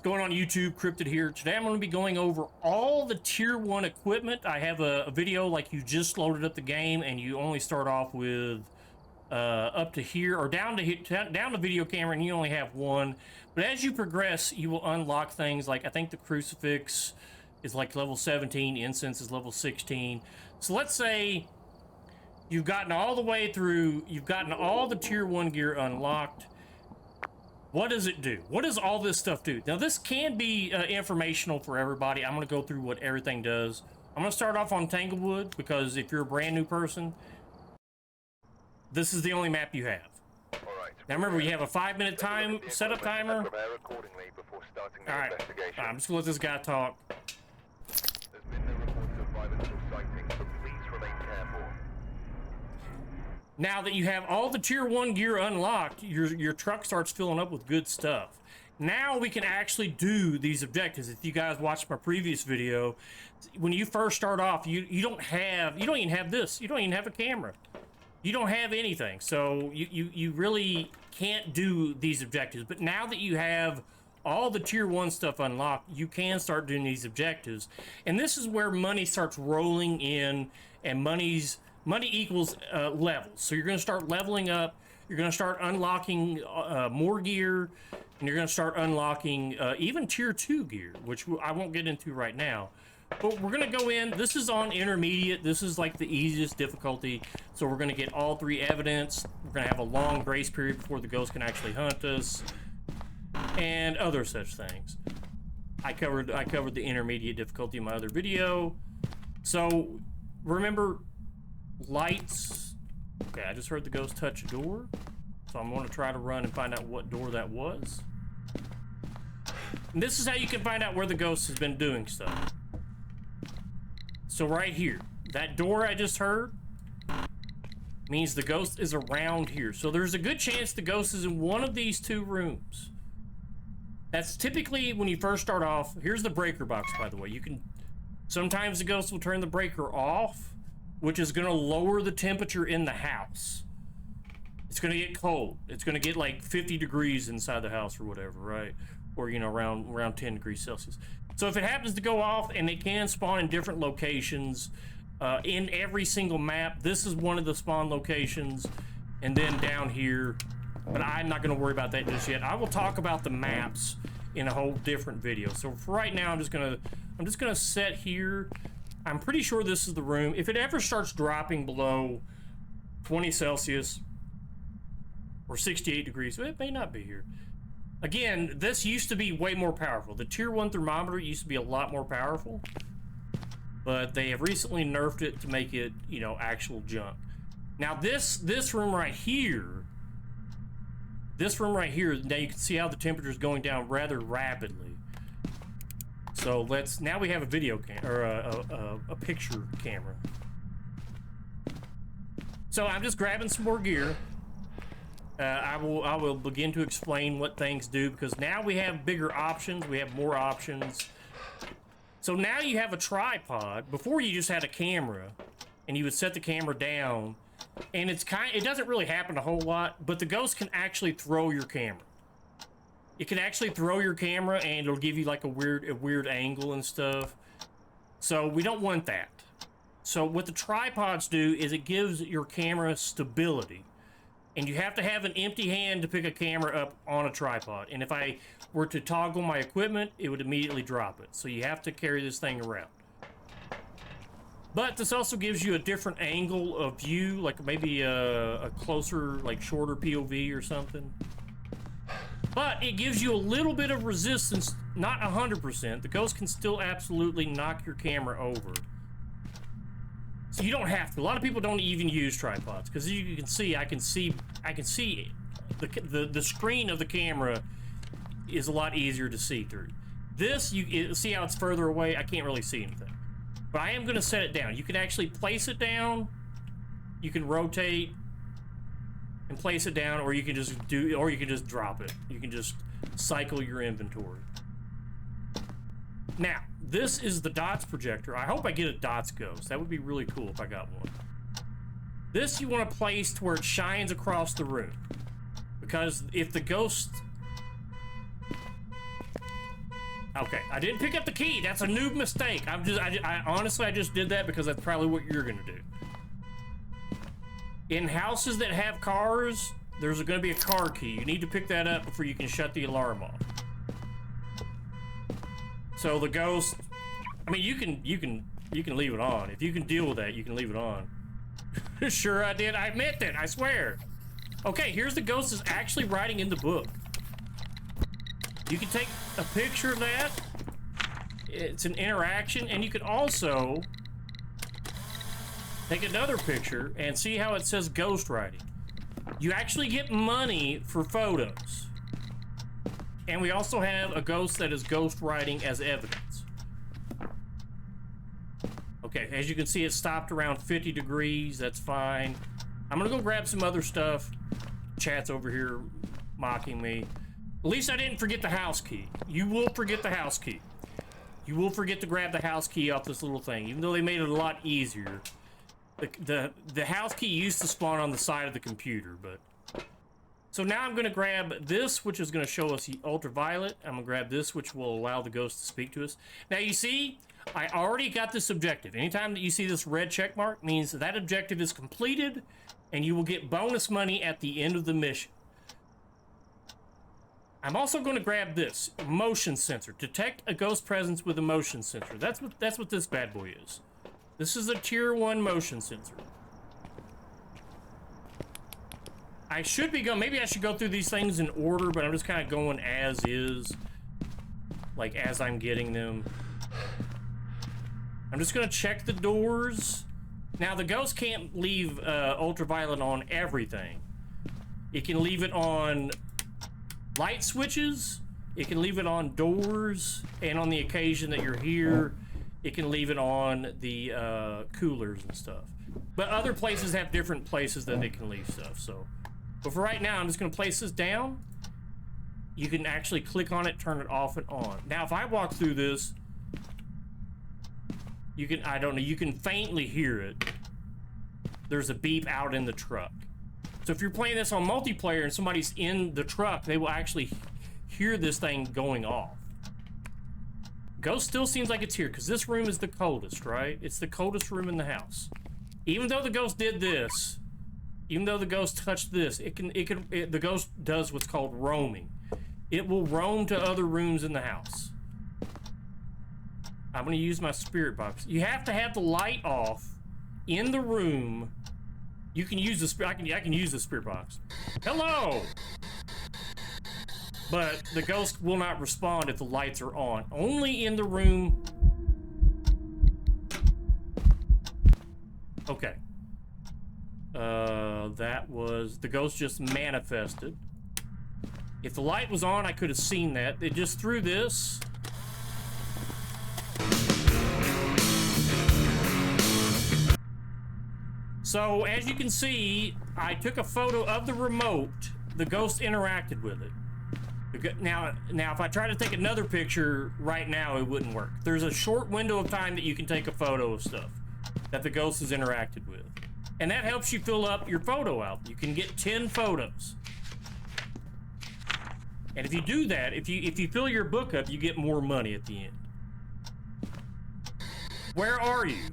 Going on YouTube, Cryptid here. Today I'm going to be going over all the tier 1 equipment. I have a video like you just loaded up the game and you only start off with up to here or down to video camera and you only have one. But as you progress, you will unlock things like I think the crucifix is like level 17, incense is level 16. So let's say you've gotten all the way through, you've gotten all the tier 1 gear unlocked. What does it do? What does all this stuff do? Now, this can be informational for everybody. I'm going to go through what everything does. I'm going to start off on Tanglewood because if you're a brand new person, this is the only map you have. Now, remember, you have a 5-minute time setup timer. All right, I'm just going to let this guy talk. There's been no reports of violence or sightings, but please remain careful. Now that you have all the tier 1 gear unlocked, your truck starts filling up with good stuff. Now we can actually do these objectives. If you guys watched my previous video, when you first start off, you don't even have this. You don't even have a camera. You don't have anything. So you really can't do these objectives. But now that you have all the tier 1 stuff unlocked, you can start doing these objectives. And this is where money starts rolling in, and money equals levels. So you're going to start leveling up. You're going to start unlocking more gear, and you're going to start unlocking even tier 2 gear, which I won't get into right now. But we're going to go in. This is on intermediate. This is like the easiest difficulty. So we're going to get all 3 evidence. We're going to have a long grace period before the ghost can actually hunt us, and other such things. I covered the intermediate difficulty in my other video. So remember, lights. Okay, I just heard the ghost touch a door, so I'm going to try to run and find out what door that was. And this is how you can find out where the ghost has been doing stuff. So right here, that door I just heard means the ghost is around here. So there's a good chance the ghost is in one of these 2 rooms. That's typically when you first start off. Here's the breaker box, by the way. Sometimes the ghost will turn the breaker off, which is going to lower the temperature in the house. It's going to get cold. It's going to get like 50 degrees inside the house or whatever, right? Or, you know, around 10 degrees Celsius. So if it happens to go off, and it can spawn in different locations in every single map, this is one of the spawn locations, and then down here, but I'm not going to worry about that just yet. I will talk about the maps in a whole different video. So for right now, I'm just gonna set here. I'm pretty sure this is the room. If it ever starts dropping below 20 Celsius or 68 degrees, it may not be here. Again, this used to be way more powerful. The tier 1 thermometer used to be a lot more powerful, but they have recently nerfed it to make it, you know, actual junk. Now this room right here, now you can see how the temperature is going down rather rapidly. So now we have a video or a picture camera. So I'm just grabbing some more gear. I will begin to explain what things do, because now we have bigger options. We have more options. So now you have a tripod. Before you just had a camera, and you would set the camera down, and it doesn't really happen a whole lot, but the ghost can actually throw your camera. It can actually throw your camera, and it'll give you like a weird angle and stuff. So we don't want that. So what the tripods do is it gives your camera stability. And you have to have an empty hand to pick a camera up on a tripod. And if I were to toggle my equipment, it would immediately drop it. So you have to carry this thing around. But this also gives you a different angle of view, like maybe a closer, like shorter POV or something. But it gives you a little bit of resistance, not 100%. The ghost can still absolutely knock your camera over. So you don't have to. A lot of people don't even use tripods, because you can see, I can see the screen of the camera is a lot easier to see through. This, you see how it's further away? I can't really see anything. But I am going to set it down. You can actually place it down. You can rotate and place it down, or you can just drop it. You can just cycle your inventory. Now, this is the dots projector. I hope I get a dots ghost. That would be really cool if I got one. This you want to place to where it shines across the room. Because if the ghost Okay, I didn't pick up the key. That's a noob mistake. I honestly, I just did that because that's probably what you're gonna do. In houses that have cars, there's gonna be a car key. You need to pick that up before you can shut the alarm off. So the ghost, I mean, you can leave it on. If you can deal with that, you can leave it on. Sure I did. I meant it, I swear. Okay, here's the ghost is actually writing in the book. You can take a picture of that. It's an interaction, and you can also take another picture and see how it says ghost writing. You actually get money for photos. And we also have a ghost that is ghost writing as evidence. Okay, as you can see, it stopped around 50 degrees. That's fine. I'm gonna go grab some other stuff. Chat's over here mocking me. At least I didn't forget the house key. You will forget the house key. You will forget to grab the house key off this little thing, even though they made it a lot easier. The house key used to spawn on the side of the computer, but... So now I'm gonna grab this, which is gonna show us the ultraviolet. I'm gonna grab this, which will allow the ghost to speak to us. Now you see, I already got this objective. Anytime that you see this red check mark means that objective is completed, and you will get bonus money at the end of the mission. I'm also going to grab this motion sensor. Detect a ghost presence with a motion sensor. That's what this bad boy is. This is a tier 1 motion sensor. I should be going, maybe I should go through these things in order, but I'm just kind of going as is, like as I'm getting them. I'm just going to check the doors. Now the ghost can't leave ultraviolet on everything. It can leave it on light switches, it can leave it on doors, and on the occasion that you're here, it can leave it on the coolers and stuff. But other places have different places that they can leave stuff, so. But for right now, I'm just gonna place this down. You can actually click on it, turn it off and on. Now, if I walk through this, you can, I don't know, you can faintly hear it. There's a beep out in the truck. So if you're playing this on multiplayer and somebody's in the truck, they will actually hear this thing going off. Ghost still seems like it's here because this room is the coldest, right? It's the coldest room in the house. Even though the ghost did this, even though the ghost touched this, the ghost does what's called roaming. It will roam to other rooms in the house. I'm gonna use my spirit box. You have to have the light off in the room. You can use the I can use the spirit box. Hello! But the ghost will not respond if the lights are on. Only in the room. Okay. That was... The ghost just manifested. If the light was on, I could have seen that. It just threw this. So, as you can see, I took a photo of the remote. The ghost interacted with it. Now, if I try to take another picture right now, it wouldn't work. There's a short window of time that you can take a photo of stuff that the ghost has interacted with. And that helps you fill up your photo album. You can get 10 photos. And if you do that, if you fill your book up, you get more money at the end. Where are you?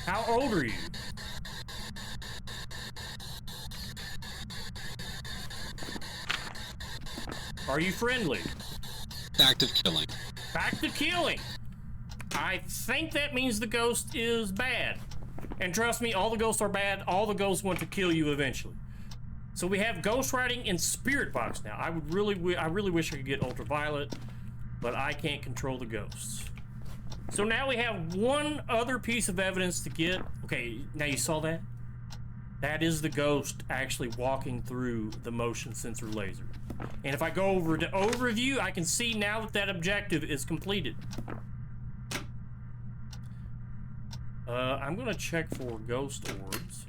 How old are you? Are you friendly? Active killing. Active killing. I think that means the ghost is bad. And trust me, all the ghosts are bad. All the ghosts want to kill you eventually. So we have ghost writing in spirit box now. I really wish I could get ultraviolet, but I can't control the ghosts. So now we have one other piece of evidence to get. Okay, now you saw that? That is the ghost actually walking through the motion sensor laser. And if I go over to overview, I can see now that that objective is completed. I'm gonna check for ghost orbs.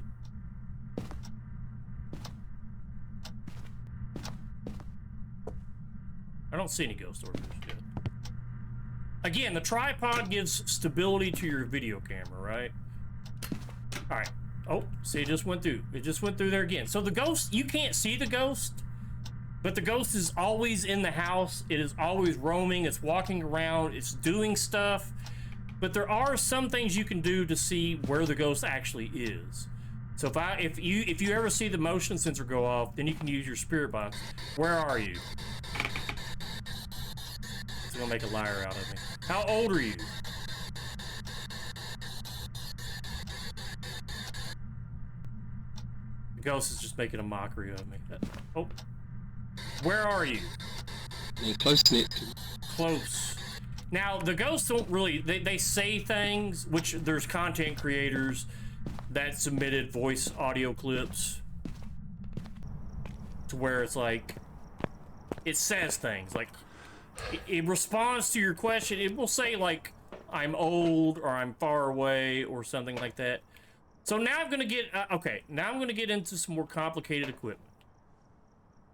I don't see any ghost orbs yet. Again, the tripod gives stability to your video camera, right? All right. Oh, see, it just went through. It just went through there again. So the ghost, you can't see the ghost But the ghost is always in the house. It is always roaming. It's walking around. It's doing stuff. But there are some things you can do to see where the ghost actually is. So if you ever see the motion sensor go off, then you can use your spirit box. Where are you? It's gonna make a liar out of me. How old are you? The ghost is just making a mockery of me. Oh. Where are you? Close knit. Close. Now, the ghosts don't really... They say things, which there's content creators that submitted voice audio clips to where it's like... It says things. Like, it responds to your question. It will say, like, I'm old, or I'm far away, or something like that. So now I'm going to get... okay, now I'm going to get into some more complicated equipment.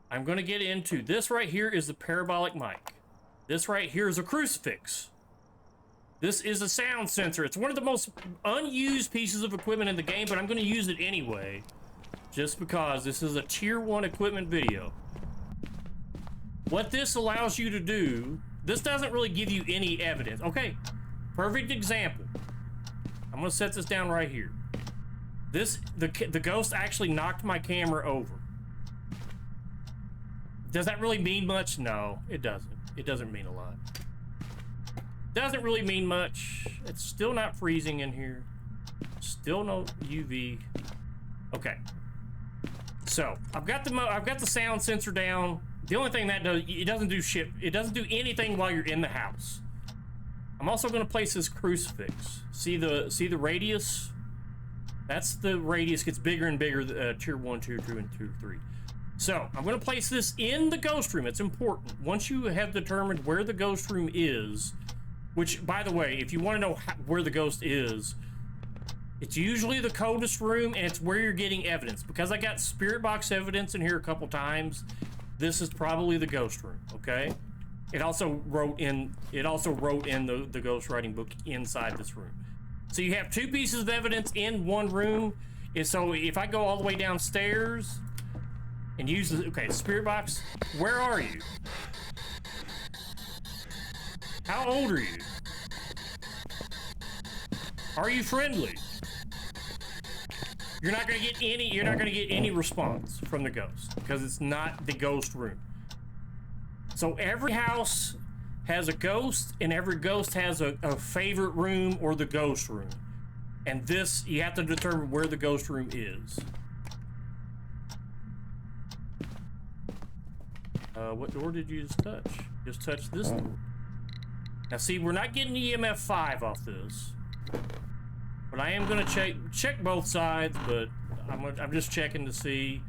I'm going to get into... This right here is the parabolic mic. This right here is a crucifix. This is a sound sensor. It's one of the most unused pieces of equipment in the game, but I'm going to use it anyway. Just because this is a tier 1 equipment video. What this allows you to do... This doesn't really give you any evidence. Okay, perfect example. I'm going to set this down right here. The ghost actually knocked my camera over. Does that really mean much? No, it doesn't. It doesn't mean a lot. Doesn't really mean much. It's still not freezing in here. Still no UV. Okay. So I've got the sound sensor down. The only thing that does, it doesn't do shit. It doesn't do anything while you're in the house. I'm also going to place this crucifix. See the radius? That's the radius. Gets bigger and bigger. Tier 1, tier 2, and tier 3. So, I'm going to place this in the ghost room. It's important. Once you have determined where the ghost room is, which, by the way, if you want to know where the ghost is, it's usually the coldest room, and it's where you're getting evidence. Because I got spirit box evidence in here a couple times, this is probably the ghost room, okay? It also wrote in the ghost writing book inside this room. So you have 2 pieces of evidence in one room, and so if I go all the way downstairs... And use the... Okay, spirit box. Where are you? How old are you? Are you friendly? You're not gonna get any response from the ghost because it's not the ghost room. So every house has a ghost, and every ghost has a favorite room or the ghost room. And this, you have to determine where the ghost room is. What door did you just touch? Just touch this door. Now see, we're not getting EMF 5 off this. But I am gonna check both sides, but I'm just checking to see.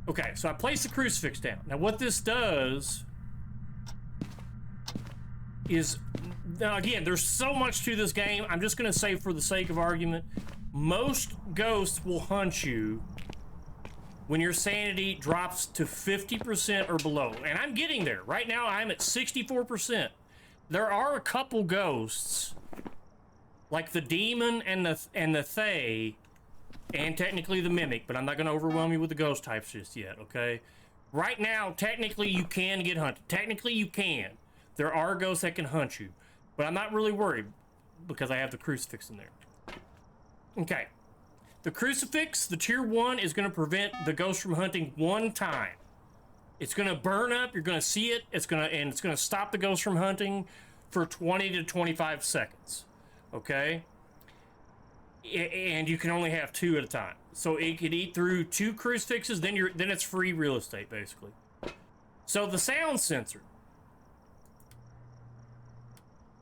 Okay, so I placed the crucifix down. Now what this does is, now again, there's so much to this game. I'm just gonna say, for the sake of argument, most ghosts will hunt you when your sanity drops to 50% or below. And I'm getting there. Right now, I'm at 64%. There are a couple ghosts, like the demon and the Fae, and technically the mimic, but I'm not going to overwhelm you with the ghost types just yet, okay? Right now, technically, you can get hunted. Technically, you can. There are ghosts that can hunt you. But I'm not really worried, because I have the crucifix in there. Okay. The crucifix, the tier 1, is going to prevent the ghost from hunting one time. It's going to burn up, you're going to see it, it's going to stop the ghost from hunting for 20 to 25 seconds. Okay? And you can only have 2 at a time. So it could eat through 2 crucifixes, then it's free real estate, basically. So the sound sensor.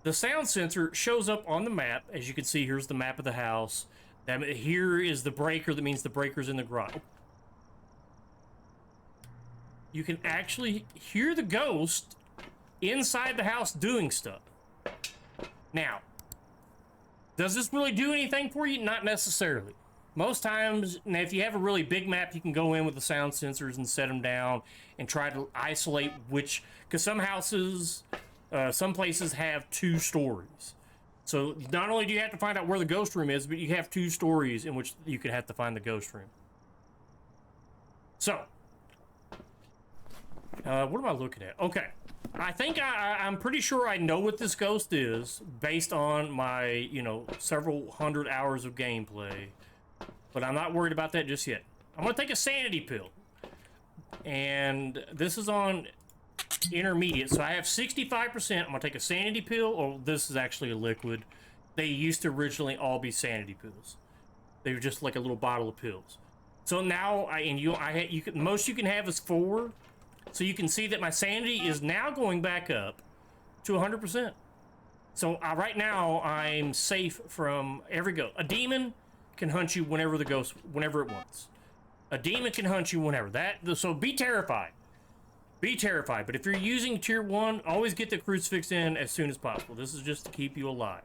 The sound sensor shows up on the map. As you can see, here's the map of the house. Here is the breaker. That means the breaker's in the garage. You can actually hear the ghost inside the house doing stuff. Now, does this really do anything for you? Not necessarily. Most times, now if you have a really big map, you can go in with the sound sensors and set them down and try to isolate which... Because some houses, some places have 2 stories. So not only do you have to find out where the ghost room is, but you have 2 stories in which you could have to find the ghost room. So, What am I looking at? Okay. I think I'm pretty sure I know what this ghost is based on my, you know, several hundred hours of gameplay. But I'm not worried about that just yet. I'm going to take a sanity pill. And this is on intermediate. So I have 65%. I'm going to take a sanity pill. Oh, this is actually a liquid. They used to originally all be sanity pills. They were just like a little bottle of pills. So now, most you can have is 4. So you can see that my sanity is now going back up to 100%. So right now, I'm safe from every ghost. A demon can hunt you whenever it wants. A demon can hunt you whenever. So be terrified. Be terrified. But if you're using tier 1, always get the crucifix in as soon as possible. This is just to keep you alive.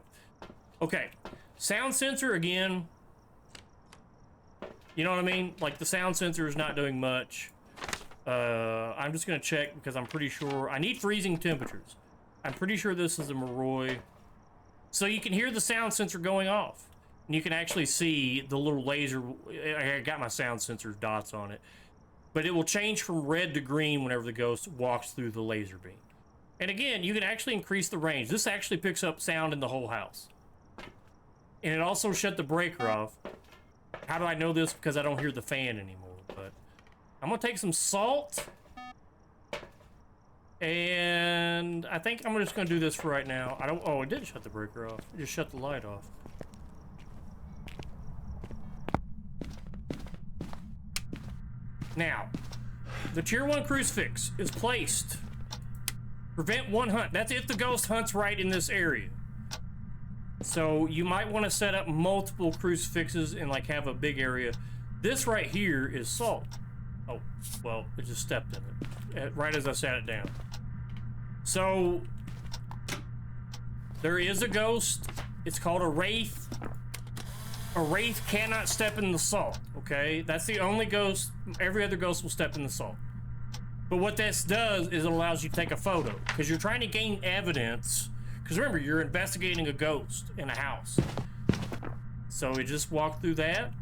Okay. Sound sensor again. You know what I mean? Like the sound sensor is not doing much. I'm just gonna check because I'm pretty sure I need freezing temperatures. I'm pretty sure this is a Moroi. So you can hear the sound sensor going off. And you can actually see the little laser. I got my sound sensor dots on it. But it will change from red to green whenever the ghost walks through the laser beam. And again, you can actually increase the range. This actually picks up sound in the whole house. And it also shut the breaker off. How do I know this? Because I don't hear the fan anymore. But I'm gonna take some salt. And I think I'm just gonna do this for right now. Oh, it did shut the breaker off. It just shut the light off. Now, the tier 1 crucifix is placed. Prevent one hunt. That's if the ghost hunts right in this area. So you might want to set up multiple crucifixes and like have a big area. This right here is salt. Oh, well, it just stepped in it right as I sat it down. So there is a ghost. It's called a wraith. A wraith cannot step in the salt, okay? That's the only ghost. Every other ghost will step in the salt. But what this does is it allows you to take a photo because you're trying to gain evidence. Because remember, you're investigating a ghost in a house. So we just walked through that.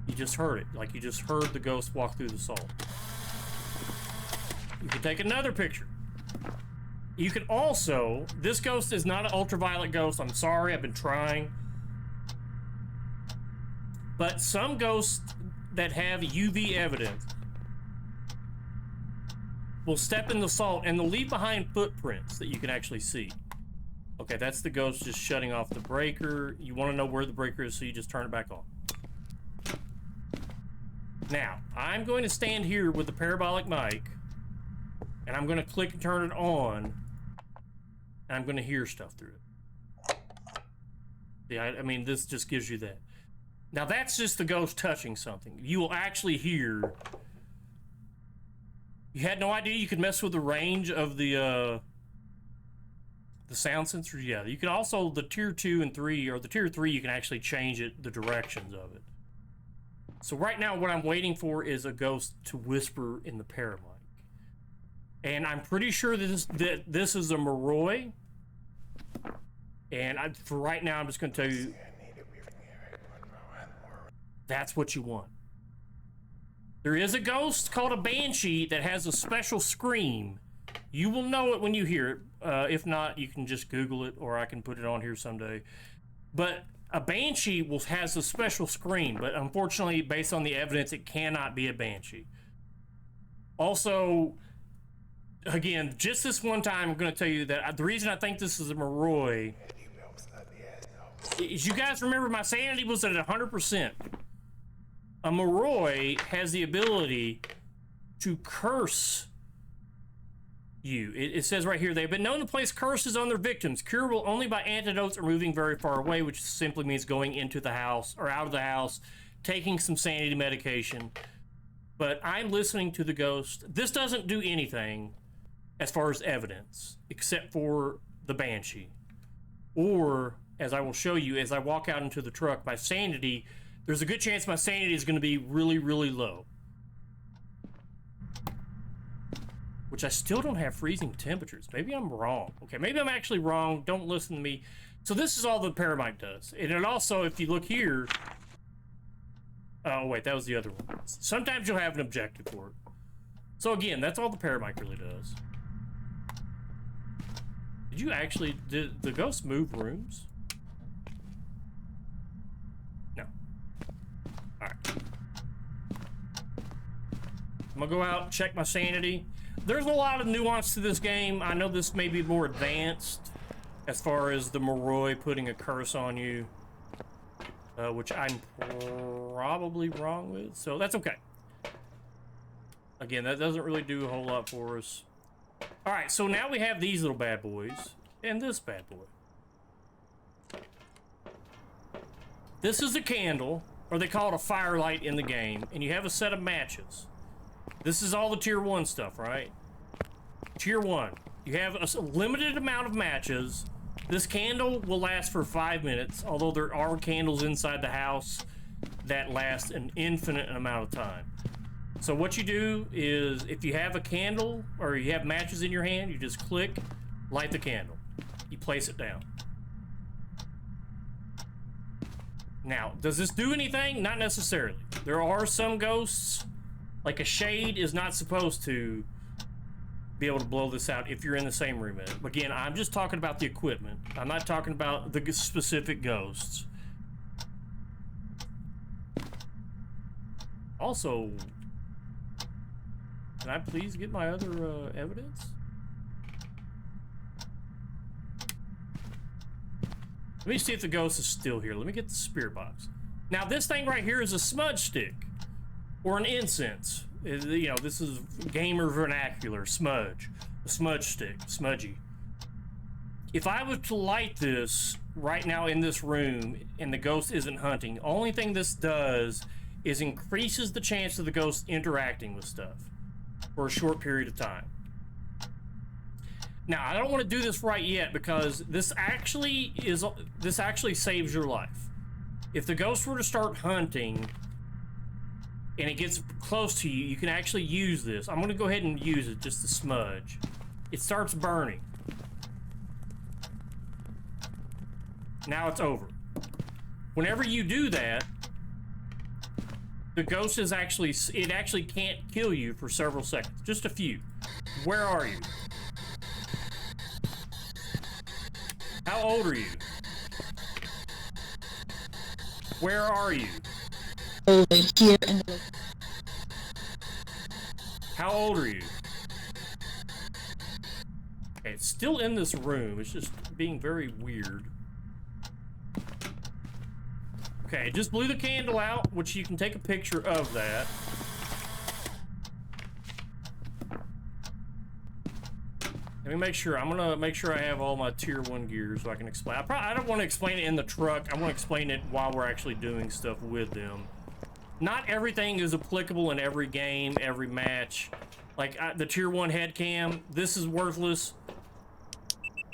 You just heard it. Like you just heard the ghost walk through the salt. You can take another picture. You can also, this ghost is not an ultraviolet ghost. I'm sorry, I've been trying. But some ghosts that have UV evidence will step in the salt and they'll leave behind footprints that you can actually see. Okay, that's the ghost just shutting off the breaker. You want to know where the breaker is, so you just turn it back on. Now, I'm going to stand here with the parabolic mic and I'm going to click and turn it on and I'm going to hear stuff through it. Yeah, I mean, this just gives you that. Now, that's just the ghost touching something. You will actually hear... You had no idea you could mess with the range of the sound sensor? Yeah, you can also, the tier 2 and 3, or the tier 3, you can actually change it, the directions of it. So right now, what I'm waiting for is a ghost to whisper in the paramic. And I'm pretty sure that this is a Moroi. And for right now, I'm just going to tell you, that's what you want. There is a ghost called a Banshee that has a special scream. You will know it when you hear it. If not, you can just Google it, or I can put it on here someday. But a Banshee has a special scream, but unfortunately, based on the evidence, it cannot be a Banshee. Also, again, just this one time, I'm going to tell you that the reason I think this is a Moroi is, you guys remember my sanity was at 100%. A Moroi has the ability to curse you. It says right here, they've been known to place curses on their victims, curable only by antidotes or moving very far away, which simply means going into the house or out of the house, taking some sanity medication. But I'm listening to the ghost. This doesn't do anything as far as evidence, except for the Banshee. Or, as I will show you, as I walk out into the truck, my sanity... There's a good chance my sanity is going to be really, really low. Which I still don't have freezing temperatures. Maybe I'm wrong. Okay, maybe I'm actually wrong. Don't listen to me. So this is all the paramic does. And it also, if you look here... Oh, wait, that was the other one. Sometimes you'll have an objective for it. So again, that's all the paramic really does. Did the ghost move rooms? No. Alright. I'm gonna go out and check my sanity. There's a lot of nuance to this game. I know this may be more advanced as far as the Moroi putting a curse on you, which I'm probably wrong with, so that's okay. Again, that doesn't really do a whole lot for us. All right, so now we have these little bad boys and this bad boy. This is a candle, or they call it a firelight in the game, and you have a set of matches. This is all the tier 1 stuff, right? Tier 1. You have a limited amount of matches. This candle will last for 5 minutes, although there are candles inside the house that last an infinite amount of time. So what you do is, if you have a candle or you have matches in your hand, you just click, light the candle. You place it down. Now, does this do anything? Not necessarily. There are some ghosts, like a shade is not supposed to be able to blow this out if you're in the same room. Again, I'm just talking about the equipment. I'm not talking about the specific ghosts. Also, can I please get my other evidence? Let me see if the ghost is still here. Let me get the spirit box. Now, this thing right here is a smudge stick or an incense. You know, this is gamer vernacular, smudge. A smudge stick, smudgy. If I was to light this right now in this room and the ghost isn't hunting, the only thing this does is increases the chance of the ghost interacting with stuff for a short period of time. Now, I don't want to do this right yet because this actually saves your life. If the ghost were to start hunting and it gets close to you, you can actually use this. I'm going to go ahead and use it, just the smudge. It starts burning. Now it's over. Whenever you do that, the ghost is actually can't kill you for several seconds. Just a few. Where are you? How old are you? Where are you? Over here in the... How old are you? Okay, it's still in this room. It's just being very weird. Okay, it just blew the candle out, which you can take a picture of that. Let me make sure. I'm gonna make sure I have all my tier 1 gear so I can explain. I don't want to explain it in the truck. I want to explain it while we're actually doing stuff with them. Not everything is applicable in every game, every match. Like the tier 1 head cam, this is worthless.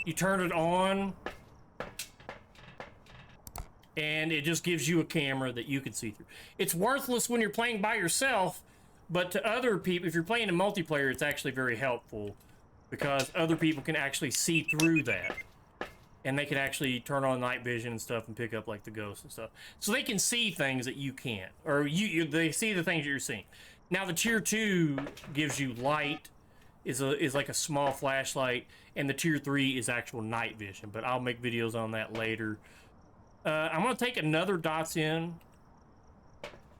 You turn it on, and it just gives you a camera that you can see through. It's worthless when you're playing by yourself, but to other people, if you're playing in multiplayer, it's actually very helpful because other people can actually see through that. And they can actually turn on night vision and stuff and pick up like the ghosts and stuff. So they can see things that you can't, or they see the things that you're seeing. Now the tier 2 gives you light, is like a small flashlight, and the tier 3 is actual night vision, but I'll make videos on that later. I'm gonna take another dots in,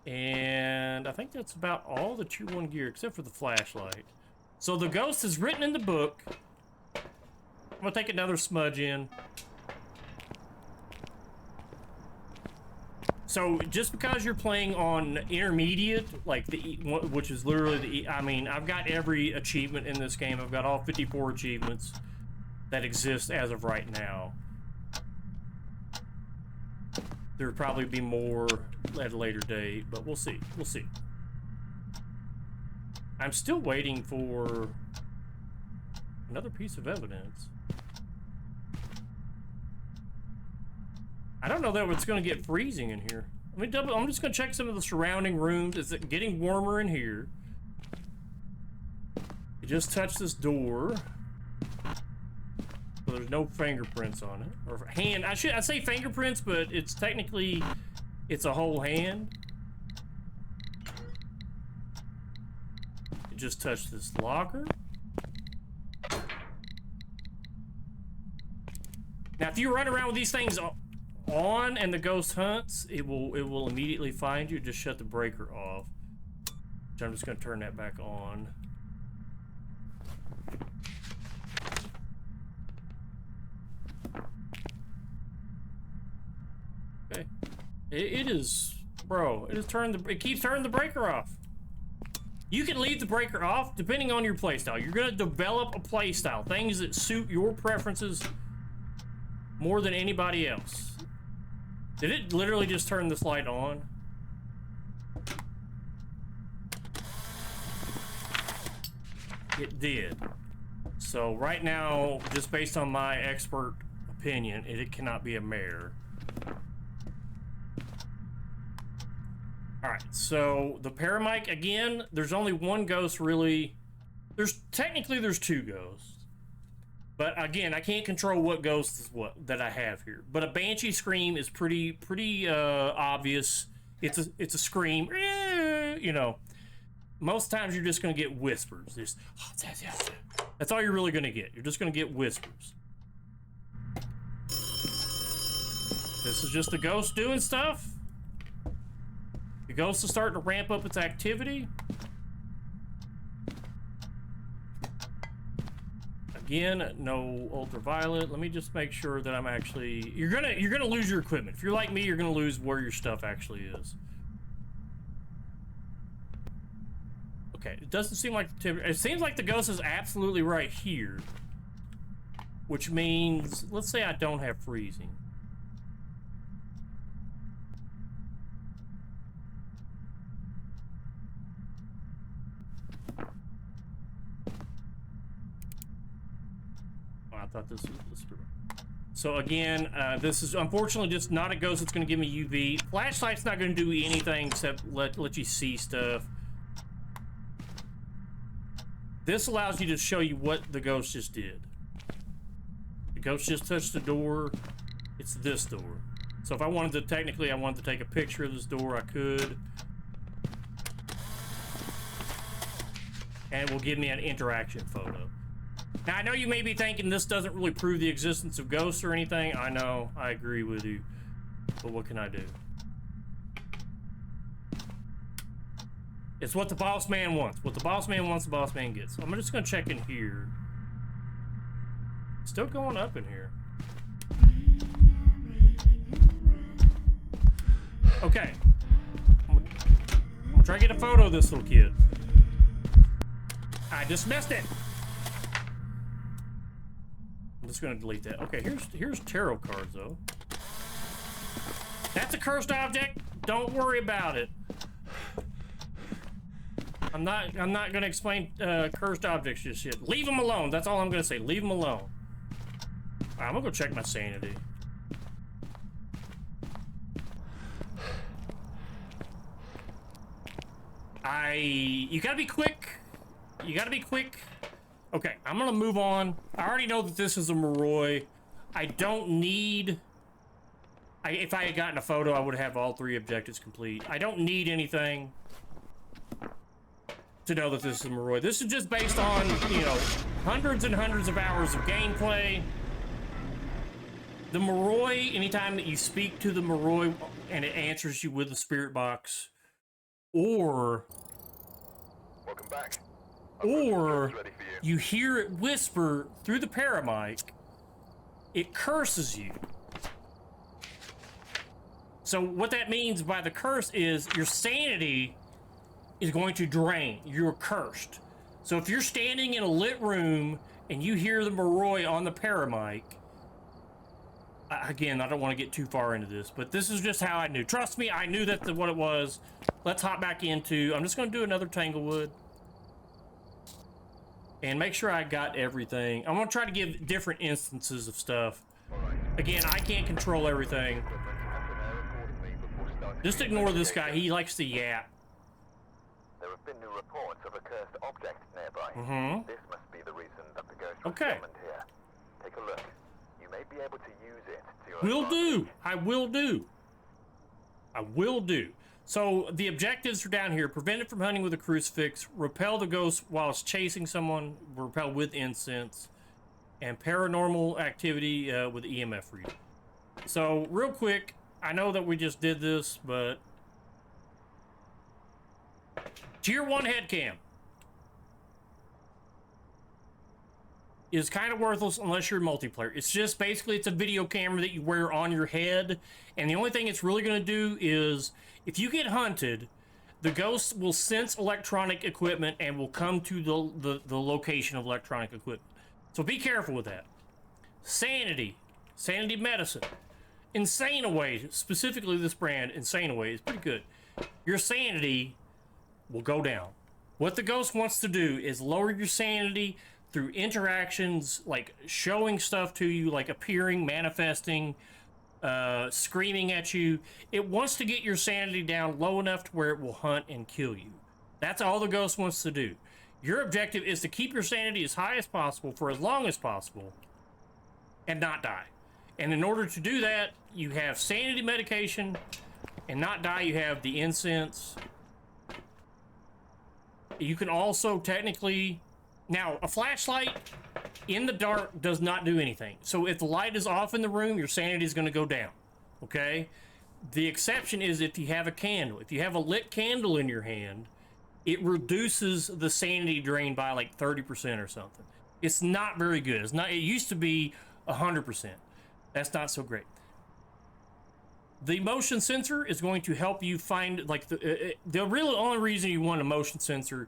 and I think that's about all the tier 1 gear except for the flashlight. So the ghost is written in the book. I'm gonna take another smudge in. So just because you're playing on intermediate, like which is literally the, I mean, I've got every achievement in this game. I've got all 54 achievements that exist as of right now. There would probably be more at a later date, but we'll see. We'll see. I'm still waiting for another piece of evidence. I don't know that it's going to get freezing in here. I'm just going to check some of the surrounding rooms. Is it getting warmer in here? You just touch this door. So there's no fingerprints on it. Or hand. I say fingerprints, but it's technically, it's a whole hand. It just touched this locker. Now, if you run around with these things on and the ghost hunts, it will immediately find you. Just shut the breaker off. So I'm just going to turn that back on. Okay. It is, bro. It keeps turning the breaker off. You can leave the breaker off depending on your playstyle. You're going to develop a playstyle, things that suit your preferences more than anybody else. Did it literally just turn this light on? It did. So right now, just based on my expert opinion, it cannot be a mare. Alright, so the paramic, again, there's only one ghost really. Technically there's two ghosts. But again, I can't control what ghost is what that I have here. But a banshee scream is pretty obvious. It's a scream. You know, most times you're just gonna get whispers. That's all you're really gonna get. You're just gonna get whispers. This is just the ghost doing stuff. The ghost is starting to ramp up its activity. Again, no ultraviolet. Let me just make sure that I'm actually... You're gonna lose your equipment. If you're like me, you're gonna lose where your stuff actually is. Okay, it doesn't seem like... It seems like the ghost is absolutely right here. Which means... Let's say I don't have freezing. I thought this was the screw. So again, this is unfortunately just not a ghost that's going to give me UV. Flashlight's not going to do anything except let you see stuff. This allows you to show you what the ghost just did. The ghost just touched the door. It's this door. So if I wanted to, technically, I wanted to take a picture of this door, I could. And it will give me an interaction photo. Now, I know you may be thinking this doesn't really prove the existence of ghosts or anything. I know, I agree with you. But what can I do? It's what the boss man wants. What the boss man wants, the boss man gets. I'm just gonna check in here. Still going up in here. Okay. I'm gonna try to get a photo of this little kid. I just missed it. I'm just gonna delete that. Okay, here's tarot cards though. That's a cursed object. Don't worry about it. I'm not gonna explain cursed objects just yet. Leave them alone. That's all I'm gonna say. Leave them alone. All right, I'm gonna go check my sanity. You gotta be quick. You gotta be quick. Okay, I'm gonna move on. I already know that this is a Moroi. I don't need... if I had gotten a photo, I would have all 3 objectives complete. I don't need anything to know that this is a Moroi. This is just based on, you know, hundreds and hundreds of hours of gameplay. The Moroi, anytime that you speak to the Moroi and it answers you with the spirit box, or... Welcome back. Or you hear it whisper through the paramic, it curses you. So what that means by the curse is your sanity is going to drain. You're cursed. So if you're standing in a lit room and you hear the Moroi on the paramic, again, I don't want to get too far into this, but this is just how I knew. Trust me, I knew that's what it was. Let's hop back into... I'm just going to do another Tanglewood. And make sure I got everything. I'm going to try to give different instances of stuff. Again, I can't control everything. Just ignore this guy. He likes to yap. There have been new reports of a cursed object nearby. Mm-hmm. This must be the reason that the ghost was Okay. summoned here. Take a look. You may be able to use it to your Will advantage. do. I will do. I will do. So the objectives are down here: prevent it from hunting with a crucifix, repel the ghost while it's chasing someone, repel with incense, and paranormal activity with EMF reader. So real quick, I know that we just did this, but Tier 1 head cam is kind of worthless unless you're multiplayer. It's just basically, it's a video camera that you wear on your head, and the only thing it's really going to do is, if you get hunted, the ghost will sense electronic equipment and will come to the location of electronic equipment. So be careful with that. Sanity medicine. Insane Away, specifically this brand, Insane Away, is pretty good. Your sanity will go down. What the ghost wants to do is lower your sanity through interactions, like showing stuff to you, like appearing, manifesting, screaming at you. It wants to get your sanity down low enough to where it will hunt and kill you. That's all the ghost wants to do. Your objective is to keep your sanity as high as possible for as long as possible and not die. And in order to do that, you have sanity medication, and not die, you have the incense. You can also technically... Now, a flashlight in the dark does not do anything. So if the light is off in the room, your sanity is going to go down, okay? The exception is if you have a candle. If you have a lit candle in your hand, it reduces the sanity drain by like 30% or something. It's not very good. It's not. It used to be 100%. That's not so great. The motion sensor is going to help you find, like, the really only reason you want a motion sensor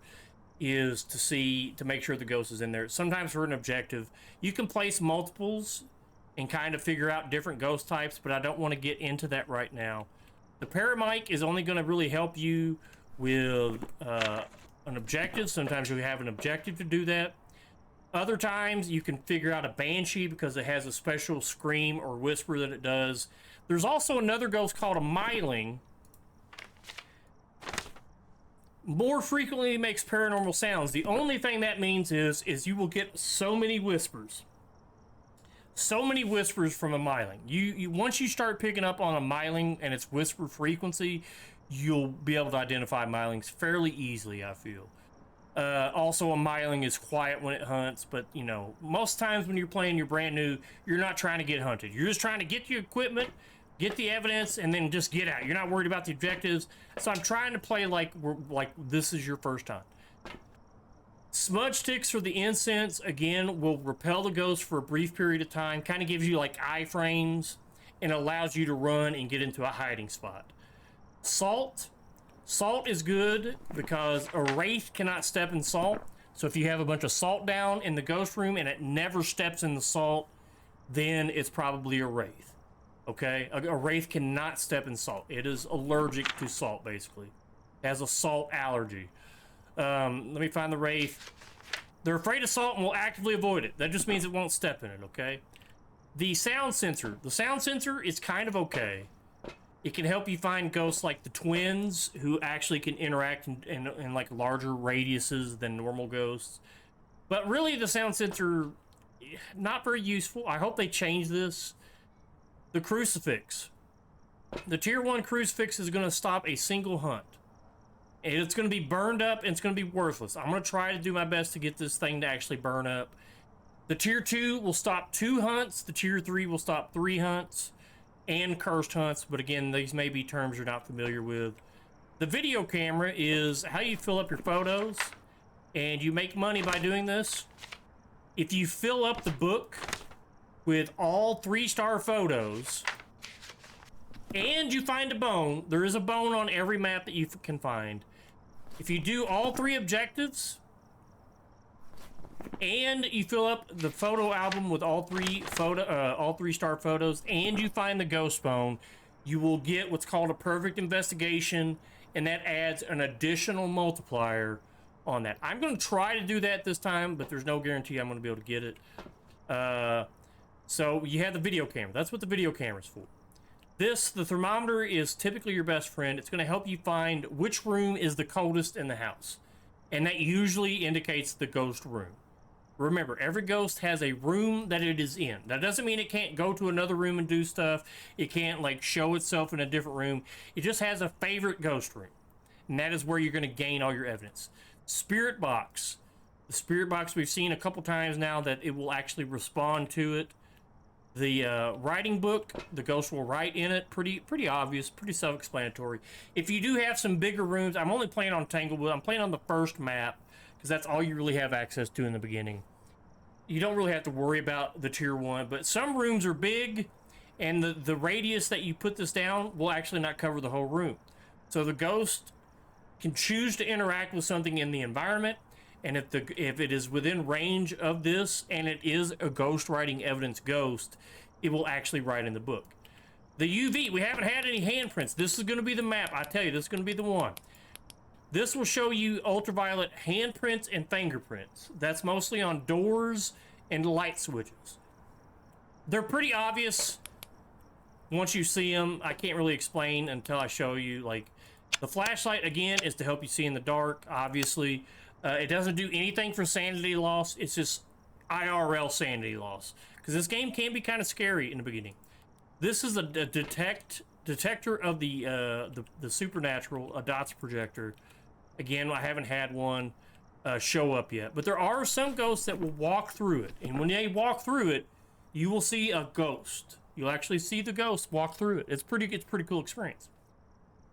is to make sure the ghost is in there. Sometimes for an objective, you can place multiples and kind of figure out different ghost types, but I don't want to get into that right now. The paramic is only going to really help you with an objective. Sometimes you have an objective to do that. Other times you can figure out a banshee because it has a special scream or whisper that it does. There's also another ghost called a myling. More frequently makes paranormal sounds. The only thing that means is you will get so many whispers. So many whispers from a myling. You once you start picking up on a myling and its whisper frequency, you'll be able to identify mylings fairly easily, I feel. Also, a myling is quiet when it hunts, but, you know, most times when you're playing, you're brand new, you're not trying to get hunted. You're just trying to get your equipment, get the evidence, and then just get out. You're not worried about the objectives. So I'm trying to play like this is your first time. Smudge sticks for the incense, again, will repel the ghost for a brief period of time. Kind of gives you like iframes and allows you to run and get into a hiding spot. Salt. Salt is good because a wraith cannot step in salt. So if you have a bunch of salt down in the ghost room and it never steps in the salt, then it's probably a wraith. Okay? A wraith cannot step in salt. It is allergic to salt, basically. It has a salt allergy. Let me find the wraith. They're afraid of salt and will actively avoid it. That just means it won't step in it, okay? The sound sensor. The sound sensor is kind of okay. It can help you find ghosts like the twins, who actually can interact in like larger radiuses than normal ghosts. But really, the sound sensor, not very useful. I hope they change this. The crucifix. The tier 1 crucifix is going to stop a single hunt. And it's going to be burned up and it's going to be worthless. I'm going to try to do my best to get this thing to actually burn up. The tier 2 will stop 2 hunts. The tier 3 will stop 3 hunts. And cursed hunts, but again, these may be terms you're not familiar with. The video camera is how you fill up your photos, and you make money by doing this. If you fill up the book with all 3-star photos, and you find a bone, there is a bone on every map that you can find. If you do all 3 objectives, and you fill up the photo album with all 3-star photos, and you find the ghost bone, you will get what's called a perfect investigation, and that adds an additional multiplier on that. I'm going to try to do that this time, but there's no guarantee I'm going to be able to get it. So you have the video camera. That's what the video camera is for. The thermometer is typically your best friend. It's going to help you find which room is the coldest in the house, and that usually indicates the ghost room. Remember, every ghost has a room that it is in. That doesn't mean it can't go to another room and do stuff. It can't, like, show itself in a different room. It just has a favorite ghost room. And that is where you're going to gain all your evidence. Spirit box. The spirit box, we've seen a couple times now that it will actually respond to it. The writing book, the ghost will write in it. Pretty obvious, pretty self-explanatory. If you do have some bigger rooms, I'm only playing on Tanglewood. I'm playing on the first map because that's all you really have access to in the beginning. You don't really have to worry about the tier 1, but some rooms are big, and the radius that you put this down will actually not cover the whole room. So the ghost can choose to interact with something in the environment, and if it is within range of this, and it is a ghost writing evidence ghost, it will actually write in the book. The UV, we haven't had any handprints. This is going to be the map. I tell you, this is going to be the one. This will show you ultraviolet handprints and fingerprints. That's mostly on doors and light switches. They're pretty obvious once you see them. I can't really explain until I show you. Like, the flashlight, again, is to help you see in the dark, obviously. It doesn't do anything for sanity loss. It's just IRL sanity loss. Because this game can be kind of scary in the beginning. This is a detector of the supernatural, a dots projector. Again, I haven't had one show up yet. But there are some ghosts that will walk through it. And when they walk through it, you will see a ghost. You'll actually see the ghost walk through it. It's pretty cool experience.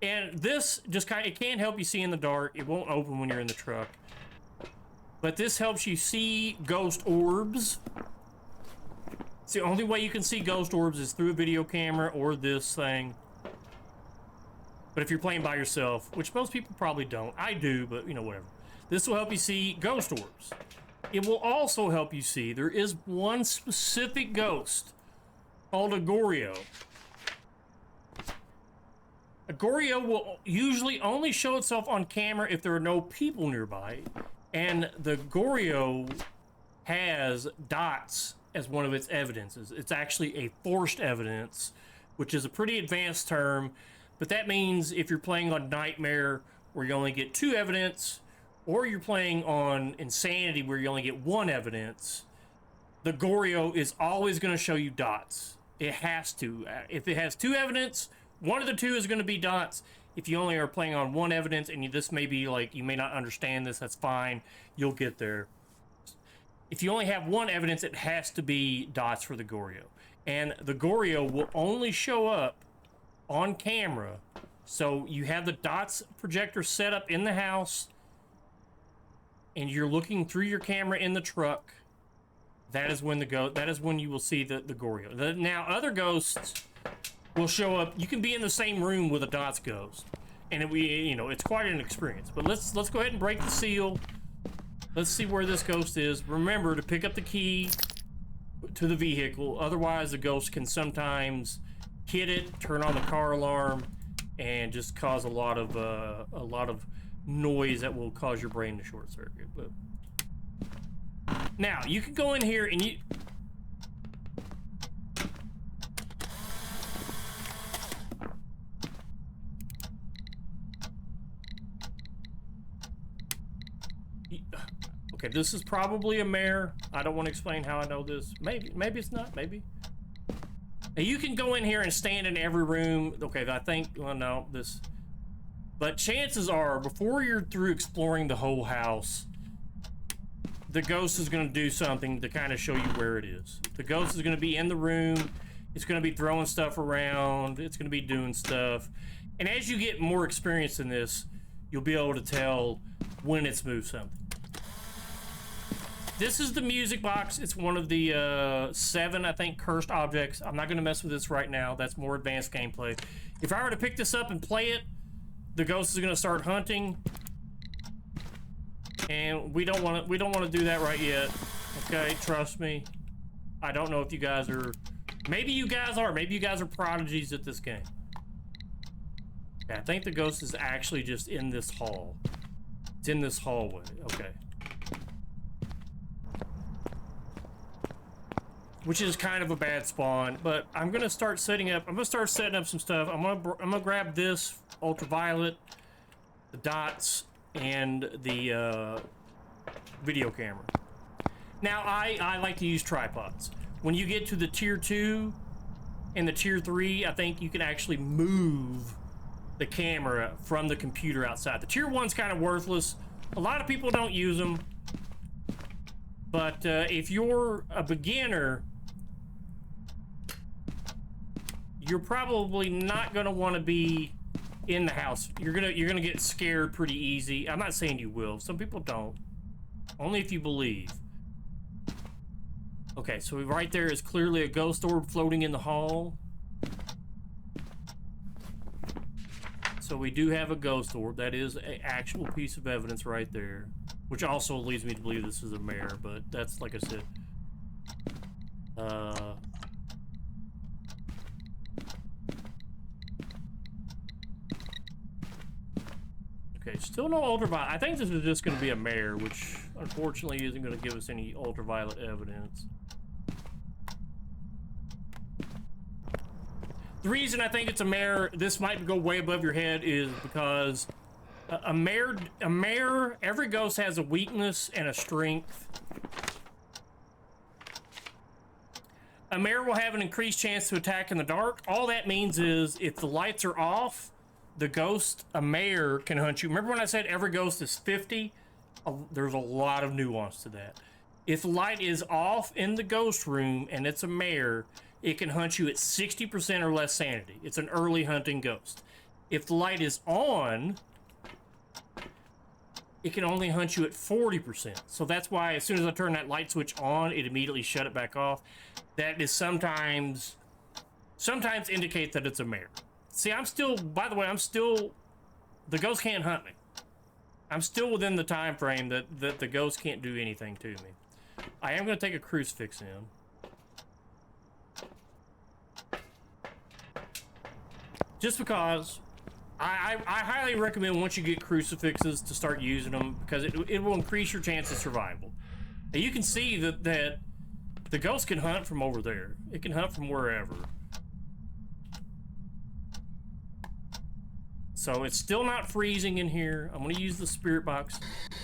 And this just it can help you see in the dark. It won't open when you're in the truck. But this helps you see ghost orbs. It's the only way you can see ghost orbs is through a video camera or this thing. But if you're playing by yourself, which most people probably don't. I do, but, you know, whatever. This will help you see ghost orbs. It will also help you see, there is one specific ghost called a Goryo. A Goryo will usually only show itself on camera if there are no people nearby. And the Goryo has dots as one of its evidences. It's actually a forced evidence, which is a pretty advanced term. But that means if you're playing on Nightmare, where you only get 2 evidence, or you're playing on Insanity, where you only get 1 evidence, the Goryo is always going to show you dots. It has to. If it has 2 evidence, one of the 2 is going to be dots. If you only are playing on 1 evidence, and this may be like, you may not understand this, that's fine. You'll get there. If you only have 1 evidence, it has to be dots for the Goryo. And the Goryo will only show up on camera. So you have the dots projector set up in the house, and you're looking through your camera in the truck. That is when you will see the Goryo. Now, other ghosts will show up. You can be in the same room with a dots ghost, and it's quite an experience. But let's go ahead and break the seal. Let's see where this ghost is. Remember to pick up the key to the vehicle. Otherwise, the ghost can sometimes hit it, turn on the car alarm, and just cause a lot of noise that will cause your brain to short circuit. But now you can go in here and you. Okay, this is probably a mare. I don't want to explain how I know this. Maybe it's not. Maybe. Now you can go in here and stand in every room. Okay, I think. Well, no, this. But chances are, before you're through exploring the whole house, the ghost is going to do something to kind of show you where it is. The ghost is going to be in the room. It's going to be throwing stuff around. It's going to be doing stuff. And as you get more experience in this, you'll be able to tell when it's moved something. This is the music box. It's one of the 7, I think, cursed objects. I'm not going to mess with this right now. That's more advanced gameplay. If I were to pick this up and play it, the ghost is going to start hunting. And we don't want to do that right yet. Okay, trust me. I don't know if you guys are. Maybe you guys are. Maybe you guys are prodigies at this game. Yeah, I think the ghost is actually just in this hall. It's in this hallway. Okay. Which is kind of a bad spawn, but I'm gonna start setting up. I'm gonna start setting up some stuff. I'm gonna grab this ultraviolet, the dots, and the video camera. Now, I like to use tripods. When you get to the tier 2 and the tier 3, I think you can actually move the camera from the computer outside. The tier 1's kind of worthless. A lot of people don't use them. But if you're a beginner, you're probably not going to want to be in the house. You're gonna get scared pretty easy. I'm not saying you will. Some people don't. Only if you believe. Okay, so right there is clearly a ghost orb floating in the hall. So we do have a ghost orb. That is an actual piece of evidence right there. Which also leads me to believe this is a mare, but that's, like I said. Okay, still no ultraviolet. I think this is just going to be a mare, which unfortunately isn't going to give us any ultraviolet evidence. The reason I think it's a mare, this might go way above your head, is because a mare, every ghost has a weakness and a strength. A mare will have an increased chance to attack in the dark. All that means is if the lights are off, the ghost, a mare, can hunt you. Remember when I said every ghost is 50? There's a lot of nuance to that. If the light is off in the ghost room and it's a mare, it can hunt you at 60% or less sanity. It's an early hunting ghost. If the light is on, it can only hunt you at 40%. So that's why as soon as I turn that light switch on, it immediately shut it back off. That is sometimes indicate that it's a mare. See, I'm still, by the way, the ghost can't hunt me. I'm still within the time frame that the ghost can't do anything to me. I am going to take a crucifix in. Just because I highly recommend once you get crucifixes to start using them, because it will increase your chance of survival. And you can see that the ghost can hunt from over there. It can hunt from wherever. So it's still not freezing in here. I'm going to use the spirit box.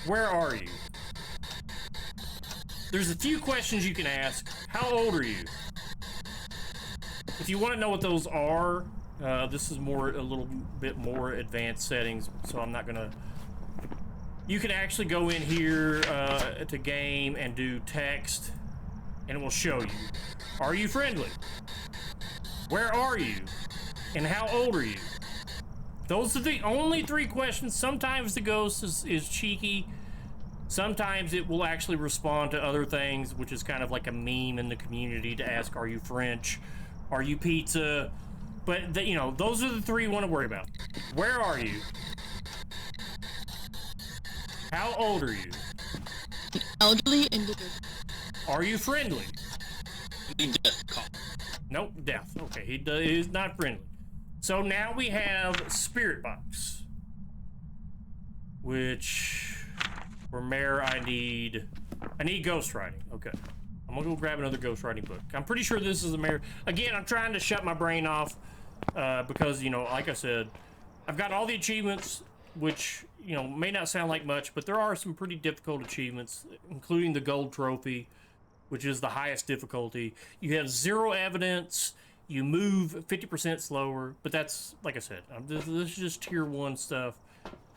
Where are you? There's a few questions you can ask. How old are you? If you want to know what those are, this is a little bit more advanced settings, so I'm not gonna. You can actually go in here to game and do text, and it will show you. Are you friendly? Where are you? And how old are you? Those are the only 3 questions. Sometimes the ghost is cheeky. Sometimes it will actually respond to other things, which is kind of like a meme in the community to ask, are you French? Are you pizza? But, you know, those are the 3 you want to worry about. Where are you? How old are you? Elderly and Are you friendly? Nope, death. Okay, he's not friendly. So now we have Spirit Box. Which, for Mare, I need ghostwriting. Okay. I'm gonna go grab another ghostwriting book. I'm pretty sure this is a Mare. Again, I'm trying to shut my brain off because, you know, like I said, I've got all the achievements, which, you know, may not sound like much, but there are some pretty difficult achievements, including the gold trophy, which is the highest difficulty. You have 0 evidence. You move 50% slower, but that's, like I said, this is just tier 1 stuff.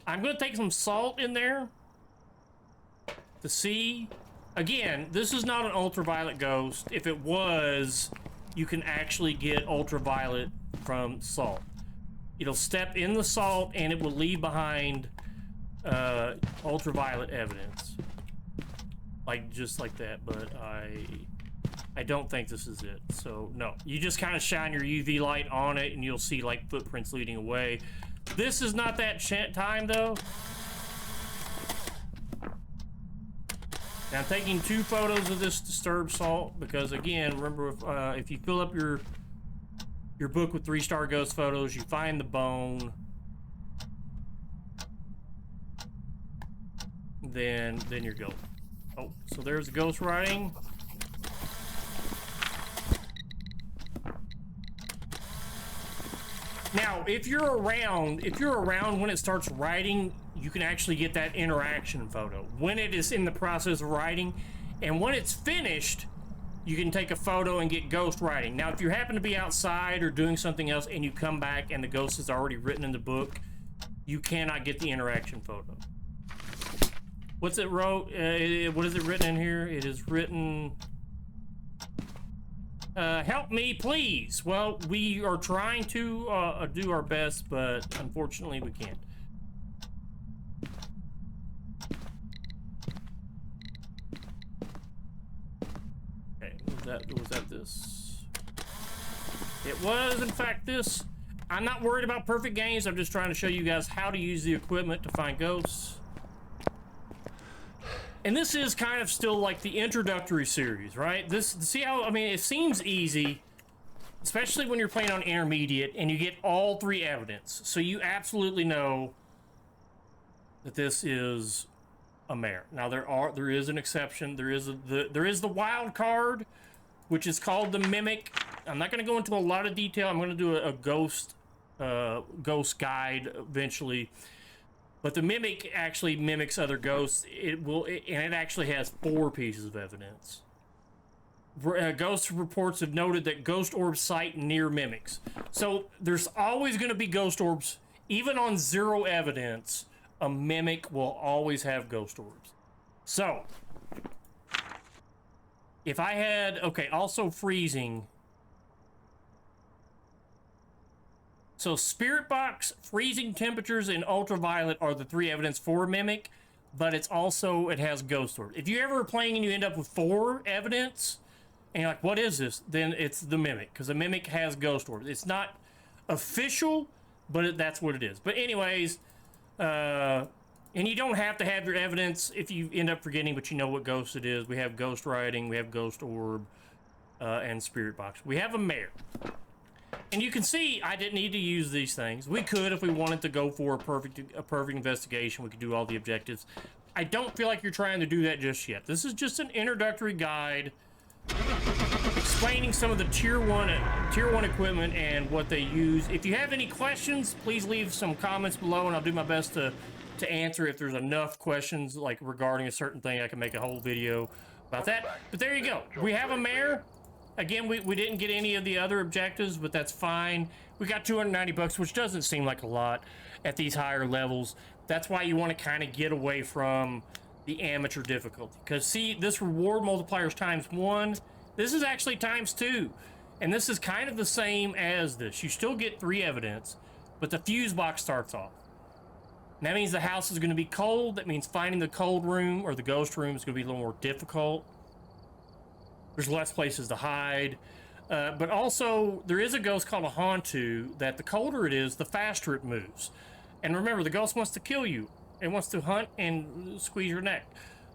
I'm gonna take some salt in there to see. Again, this is not an ultraviolet ghost. If it was, you can actually get ultraviolet from salt. It'll step in the salt and it will leave behind ultraviolet evidence. Just like that, but I don't think this is it. So no, you just kind of shine your UV light on it and you'll see like footprints leading away. This is not that time though. Now I'm taking 2 photos of this disturbed salt because, again, remember, if you fill up your book with 3-star ghost photos, you find the bone, then you're golden. Oh, so there's the ghost writing. Now, if you're around when it starts writing, you can actually get that interaction photo. When it is in the process of writing, And when it's finished, you can take a photo and get ghost writing. Now, if you happen to be outside or doing something else and you come back and the ghost is already written in the book, you cannot get the interaction photo. What's it wrote? What is it written in here? It is written, help me, please. Well, we are trying to do our best, but unfortunately we can't. Okay, was that this? It was, in fact, this. I'm not worried about perfect games. I'm just trying to show you guys how to use the equipment to find ghosts. And this is kind of still like the introductory series, right? See how, I mean, it seems easy, especially when you're playing on intermediate and you get all 3 evidence. So you absolutely know that this is a mare. Now there is an exception. There is the wild card, which is called the mimic. I'm not going to go into a lot of detail. I'm going to do a ghost guide eventually. But the mimic actually mimics other ghosts. And it actually has 4 pieces of evidence. Ghost reports have noted that ghost orbs sight near mimics. So there's always going to be ghost orbs. Even on 0 evidence, a mimic will always have ghost orbs. So, if I had... Okay, also freezing... So spirit box, freezing temperatures, and ultraviolet are the 3 evidence for mimic, but it has ghost orb. If you're ever playing and you end up with 4 evidence, and you're like, what is this? Then it's the mimic, because the mimic has ghost orb. It's not official, but that's what it is. But anyways, and you don't have to have your evidence if you end up forgetting, but you know what ghost it is. We have ghost writing, we have ghost orb, and spirit box. We have a mare. And you can see I didn't need to use these things. We could if we wanted to go for a perfect investigation. We could do all the objectives. I don't feel like you're trying to do that just yet. This is just an introductory guide explaining some of the tier 1 equipment and what they use. If you have any questions, please leave some comments below and I'll do my best to answer. If there's enough questions like regarding a certain thing, I can make a whole video about that. But there you go. We have a mare. Again, we didn't get any of the other objectives, but that's fine. We got 290 bucks, which doesn't seem like a lot at these higher levels. That's why you want to kind of get away from the amateur difficulty. Because see, this reward multiplier is ×1. This is actually ×2. And this is kind of the same as this. You still get 3 evidence, but the fuse box starts off. And that means the house is going to be cold. That means finding the cold room or the ghost room is going to be a little more difficult. There's less places to hide. But also, there is a ghost called a Hantu that the colder it is, the faster it moves. And remember, the ghost wants to kill you. It wants to hunt and squeeze your neck.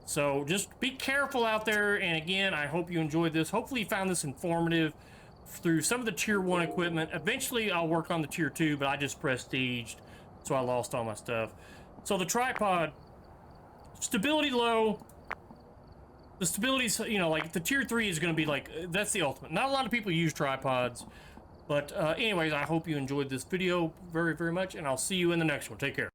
So just be careful out there. And again, I hope you enjoyed this. Hopefully you found this informative through some of the tier 1 equipment. Eventually, I'll work on the tier 2, but I just prestiged, so I lost all my stuff. So the tripod, stability low. The stability's, you know, like the tier 3 is going to be like, that's the ultimate. Not a lot of people use tripods. But anyways, I hope you enjoyed this video very, very much. And I'll see you in the next one. Take care.